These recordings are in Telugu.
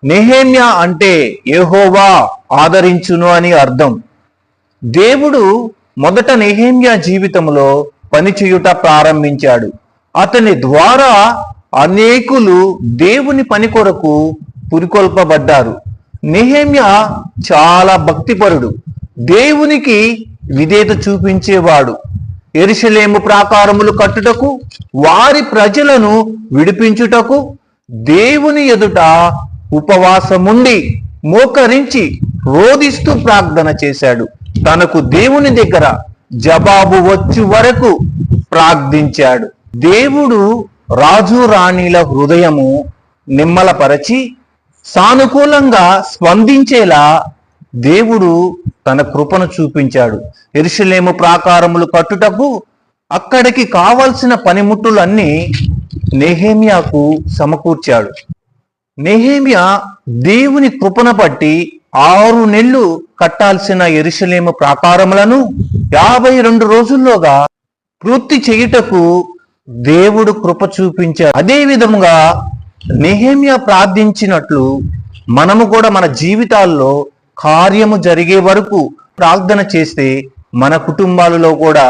నెహెమ్యా అంటే యెహోవా ఆదరించును అని అర్థం. దేవుడు మొదట నెహెమ్యా జీవితంలో పనిచేయుట ప్రారంభించాడు. అతని ద్వారా అనేకులు దేవుని పని కొరకు పురికొల్పబడ్డారు. నెహెమ్యా చాలా భక్తిపరుడు, దేవునికి విధేయత చూపించేవాడు. యెరూషలేము ప్రాకారములు కట్టుటకు, వారి ప్రజలను విడిపించుటకు దేవుని ఎదుట ఉపవాసముండి మోకరించి రోదిస్తూ ప్రార్థన చేశాడు. తనకు దేవుని దగ్గర జవాబు వచ్చు వరకు ప్రార్థించాడు. దేవుడు రాజు రాణిల హృదయము నిమ్మలపరచి సానుకూలంగా స్పందించేలా దేవుడు తన కృపను చూపించాడు. యెరూషలేము ప్రాకారములు కట్టుటకు అక్కడికి కావలసిన పనిముట్టులన్నీ నెహెమ్యాకు సమకూర్చాడు. నెహెమ్యా దేవుని కృపను బట్టి 6 నెలలు కట్టాల్సిన యెరూషలేము ప్రాకారములను 52 రోజుల్లోగా పూర్తి చేయుటకు దేవుడు కృప చూపించాడు. అదే విధముగా నెహెమ్యా ప్రార్థించినట్లు మనము కూడా మన జీవితాల్లో కార్యము జరిగే వరకు ప్రార్థన చేస్తే మన కుటుంబాలలో కూడా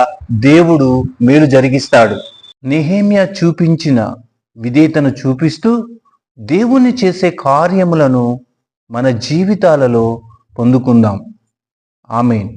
దేవుడు మేలు జరిగిస్తాడు. నెహెమ్యా చూపించిన విధేయతను చూపిస్తూ దేవుని చేసే కార్యములను మన జీవితాలలో పొందుకుందాం. ఆమేన్.